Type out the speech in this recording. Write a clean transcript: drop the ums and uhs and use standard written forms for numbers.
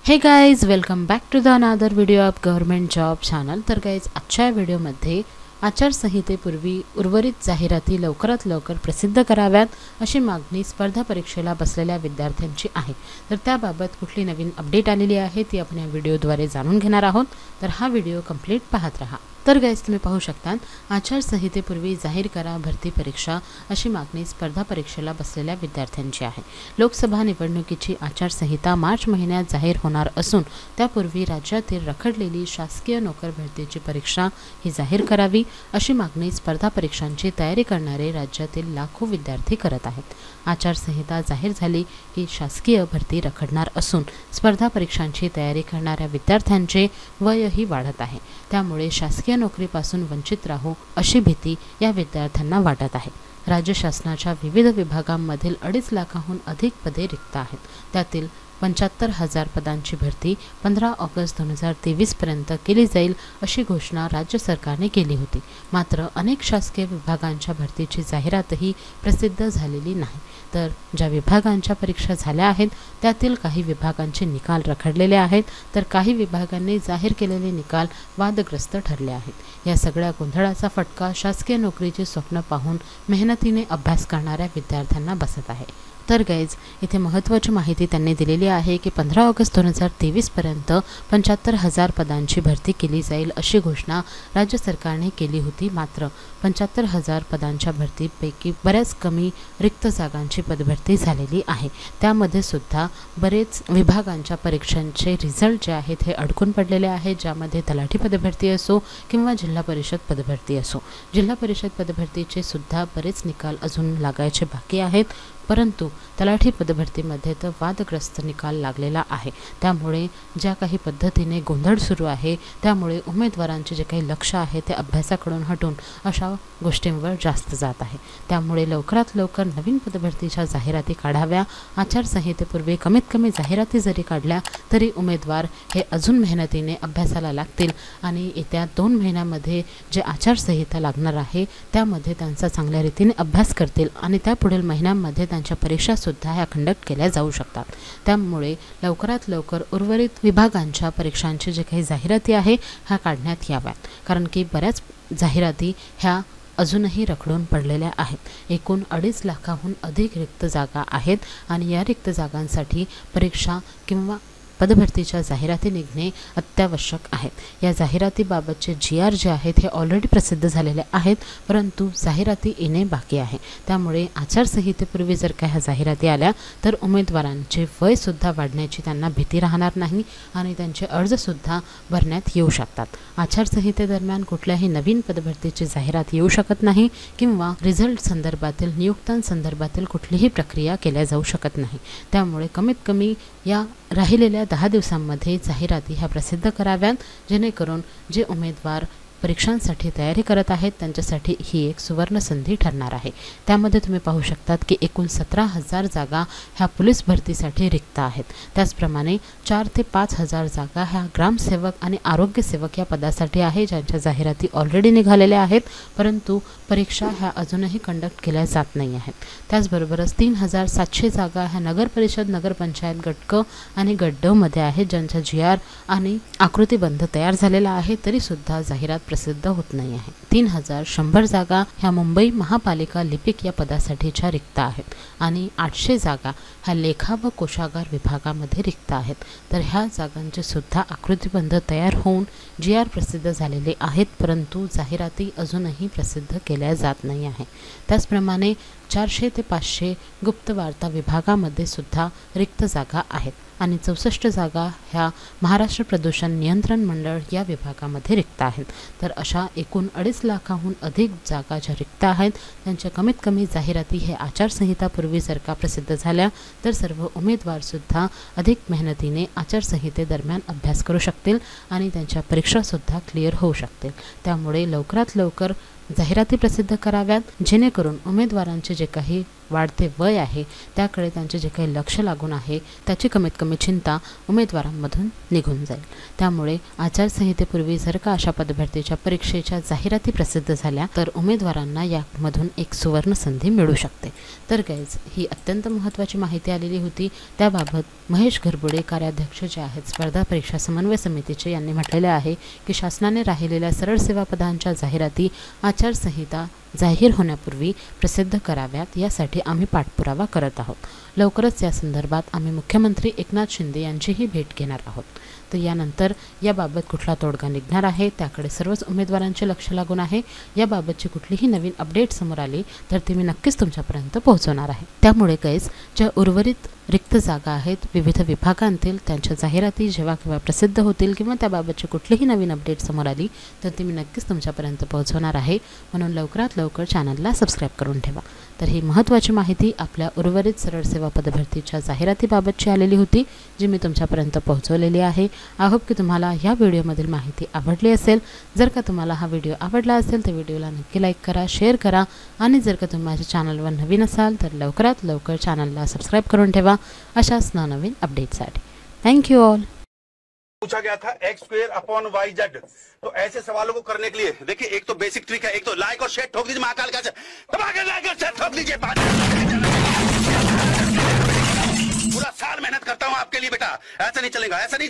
हे guys, welcome back to the another video of government job channel. तर guys, आजच्या व्हिडिओमध्ये आचारसंहितेपूर्वी उर्वरित जाहिराती लवकरात लवकर प्रसिद्ध कराव्यात अशी मागणी स्पर्धा परीक्षेला बसलेल्या विद्यार्थ्यांची आहे। तर त्याबाबत कुठली नवीन अपडेट आलेली आहे ती आपण या व्हिडिओद्वारे जाणून घेणार आहोत। तर हा व्हिडिओ कंप्लीट पाहत रहा। तर गाइज, तुम्ही पाहू शकता आचारसंहितेपूर्वी जाहीर करा भरती परीक्षा अशी मागणी स्पर्धा परीक्षेला बसलेल्या विद्यार्थ्यांची आहे। लोकसभा निवडणुकीची आचारसंहिता मार्च महिन्यात जाहीर होणार असून त्यापूर्वी राज्यातील रखडलेली शासकीय नोकर भरतीची परीक्षा ही जाहीर करावी अशी मागणी स्पर्धा परीक्षांची तयारी करणारे राज्यातील लाखो विद्यार्थी करत आहेत। आचारसंहिता जाहीर झाली की शासकीय भरती रखडणार असून स्पर्धा परीक्षांची तयारी करणाऱ्या विद्यार्थ्यांचे वयही वाढत आहे। त्यामुळे शासकीय नोकरीपासून वंचित राहू अशी भीती या विद्यार्थ्यांना वाटत आहे। राज्य शासनाच्या विविध विभागांमधील 2.5 लाखाहून अधिक पदे रिक्त आहेत। त्यातील 75,000 पदांची भरती 15 ऑगस्ट 2023 पर्यंत केली जाईल अशी घोषणा राज्य सरकारने केली होती। मात्र अनेक शासकीय विभागांच्या भरतीची जाहिरातही प्रसिद्ध झालेली नाही। तर ज्या विभागांच्या परीक्षा झाल्या आहेत त्यातील काही विभागांचे निकाल रखडलेले आहेत, तर काही विभागांनी जाहीर केलेले निकाल वादग्रस्त ठरले आहेत। या सगळ्या गोंधळाचा फटका शासकीय नोकरीचे स्वप्न पाहून मेहनतीने अभ्यास करणाऱ्या विद्यार्थ्यांना बसत आहे। तर गाइज, इथे महत्त्वाची माहिती त्यांनी दिलेली आहे की 15 ऑगस्ट 2023 पर्यंत 75,000 पदांची भरती केली जाईल अशी घोषणा राज्य सरकारने केली होती। मात्र 75,000 पदांच्या भरतीपैकी बऱ्याच कमी रिक्त जागांची पदभरती झालेली आहे। त्यामध्ये सुद्धा बरेच विभागांच्या परीक्षांचे रिझल्ट जे आहेत हे अडकून पडलेले आहेत, ज्यामध्ये तलाठी पदभरती असो किंवा जिल्हा परिषद पदभरती असो। जिल्हा परिषद पदभरतीचे सुद्धा बरेच निकाल अजून लागायचे बाकी आहेत, परंतु तलाठी पदभरतीमध्ये तर वादग्रस्त निकाल लागलेला आहे। त्यामुळे ज्या काही पद्धतीने गोंधळ सुरू आहे त्यामुळे उमेदवारांचे जे काही लक्ष आहे ते अभ्यासाकडून हटून अशा गोष्टींवर जास्त जात आहे। त्यामुळे लवकरात लवकर नवीन पदभरतीच्या जाहिराती काढाव्या। आचारसंहितेपूर्वी कमीत कमी जाहिराती जरी काढल्या तरी उमेदवार हे अजून मेहनतीने अभ्यासाला लागतील आणि येत्या 2 महिन्यामध्ये जे आचारसंहिता लागणार आहे त्यामध्ये त्यांचा चांगल्या रीतीने अभ्यास करतील आणि त्यापुढील महिन्यांमध्ये त्यांच्या परीक्षासुद्धा ह्या कंडक्ट केल्या जाऊ शकतात। त्यामुळे लवकरात लवकर उर्वरित विभागांच्या परीक्षांची जे काही जाहिराती आहे ह्या काढण्यात याव्यात, कारण की बऱ्याच जाहिराती ह्या अजूनही रखडून पडलेल्या आहेत। एकूण 2.5 लाखाहून अधिक रिक्त जागा आहेत आणि या रिक्त जागांसाठी परीक्षा किंवा पदभरतीच्या जाहिराती निघणे अत्यावश्यक आहेत। या जाहिरातीबाबतचे GR जे आहेत हे ऑलरेडी प्रसिद्ध झालेले आहेत, परंतु जाहिराती येणे बाकी आहे। त्यामुळे आचारसंहितेपूर्वी जर का ह्या जाहिराती आल्या तर उमेदवारांचे वयसुद्धा वाढण्याची त्यांना भीती राहणार नाही आणि त्यांचे अर्जसुद्धा भरण्यात येऊ शकतात। आचारसंहितेदरम्यान कुठल्याही नवीन पदभरतीची जाहिरात येऊ शकत नाही किंवा रिझल्ट संदर्भातील नियुक्त्यांसंदर्भातील कुठलीही प्रक्रिया केल्या जाऊ शकत नाही। त्यामुळे कमीत कमी या राहिलेल्या 10 दिवसांमध्ये जाहिराती ह्या प्रसिद्ध कराव्यात, जेणेकरून जे उमेदवार परीक्षांसाठी तयारी करत आहेत त्यांच्यासाठी ही एक सुवर्ण संधी ठरणार आहे। त्यामध्ये तुम्ही पाहू शकतात की एकूण 17,000 जागा ह्या पोलीस भरतीसाठी रिक्त आहेत। त्याचप्रमाणे 4 ते 5,000 जागा ह्या ग्रामसेवक आणि आरोग्यसेवक या पदासाठी आहे, ज्यांच्या जाहिराती ऑलरेडी निघालेल्या आहेत, परंतु परीक्षा ह्या अजूनही कंडक्ट केल्या जात नाही आहेत। त्याचबरोबरच 3,700 जागा ह्या नगरपरिषद, नगरपंचायत गट क आणि गट ड मध्ये आहेत, ज्यांचा GR आणि आकृतीबंध तयार झालेला आहे तरीसुद्धा जाहिरात प्रसिद्ध होत नाही आहे। 3,100 जागा ह्या मुंबई महापालिका लिपिक या पदासाठीच्या रिक्त आहेत आणि 800 जागा ह्या लेखा व कोषागार विभागामध्ये रिक्त आहेत। तर ह्या जागांचे सुद्धा आकृतीबंध तयार होऊन GR प्रसिद्ध झालेले आहेत, परंतु जाहिराती अजूनही प्रसिद्ध केल्या जात नाही आहे। त्याचप्रमाणे 400 ते 500 गुप्तवार्ता विभागामध्ये सुद्धा रिक्त जागा आहेत आणि 64 जागा ह्या महाराष्ट्र प्रदूषण नियंत्रण मंडळ या विभागामध्ये रिक्त आहेत। तर अशा एकूण 2.5 लाखाहून अधिक जागा ज्या रिक्त आहेत त्यांच्या कमीत कमी जाहिराती हे आचारसंहितापूर्वी जर का प्रसिद्ध झाल्या तर सर्व उमेदवारसुद्धा अधिक मेहनतीने आचारसंहितेदरम्यान अभ्यास करू शकतील आणि त्यांच्या परीक्षासुद्धा क्लिअर होऊ शकतील। त्यामुळे लवकरात लवकर जाहिराती प्रसिद्ध कराव्यात, जेणेकरून उमेदवारांचे जे काही वाढते वय आहे त्याकडे त्यांचे जे काही लक्ष लागून आहे त्याची कमीत कमी चिंता उमेदवारांमधून निघून जाईल। त्यामुळे आचारसंहितेपूर्वी जर का अशा पदभरतीच्या परीक्षेच्या जाहिराती प्रसिद्ध झाल्या तर उमेदवारांना यामधून एक सुवर्ण संधी मिळू शकते। तर गाईज, ही अत्यंत महत्त्वाची माहिती आलेली होती। त्याबाबत महेश घरबुडे, कार्याध्यक्ष जे आहेत स्पर्धा परीक्षा समन्वय समितीचे, यांनी म्हटलेले आहे की शासनाने राहिलेल्या सरळ सेवा पदांच्या जाहिराती आचारसंहिता जाहीर होण्यापूर्वी प्रसिद्ध कराव्यात, यासाठी आम्ही पाठपुरावा करत आहोत। लवकरच या संदर्भात आम्ही मुख्यमंत्री एकनाथ शिंदे यांचीही भेट घेणार आहोत। तर यानंतर याबाबत कुठला तोडगा निघणार आहे त्याकडे सर्वच उमेदवारांचे लक्ष लागून आहे। याबाबतची कुठलीही नवीन अपडेट समोर आली तर ती मी नक्कीच तुमच्यापर्यंत पोहोचवणार आहे। त्यामुळे गाईज, ज्या उर्वरित रिक्त जागा आहेत विविध विभागांतील, त्यांच्या जाहिराती जेव्हा केव्हा प्रसिद्ध होतील किंवा त्याबाबतची कुठलीही नवीन अपडेट समोर आली तर ती मी नक्कीच तुमच्यापर्यंत पोहोचवणार आहे। म्हणून लवकरात लवकर चॅनलला सबस्क्राईब करून ठेवा। तर ही महत्त्वाची माहिती आपल्या उर्वरित सरळ सेवा पदभरतीच्या जाहिरातीबाबतची आलेली होती, जी मी तुमच्यापर्यंत पोहोचवलेली आहे। आय होप की तुम्हाला ह्या व्हिडिओमधील माहिती आवडली असेल। जर का तुम्हाला हा व्हिडिओ आवडला असेल तर व्हिडिओला नक्की लाईक करा, शेअर करा आणि जर का तुम्ही माझ्या चॅनलवर नवीन असाल तर लवकरात लवकर चॅनलला सबस्क्राईब करून ठेवा अशाच नवनवीन अपडेट्ससाठी। Thank you all. पूछा गया था x²/y/z, तो ऐसे सवालों को करने के लिए देखिए, एक तो बेसिक ट्रिक है, एक तो लाइक और शेयर ठोक दीजिए, महाकाल का दबा के लाइक और शेयर ठोक दीजिए। पूरा साल मेहनत करता हूं आपके लिए बेटा, ऐसा नहीं चलेगा, ऐसा नहीं।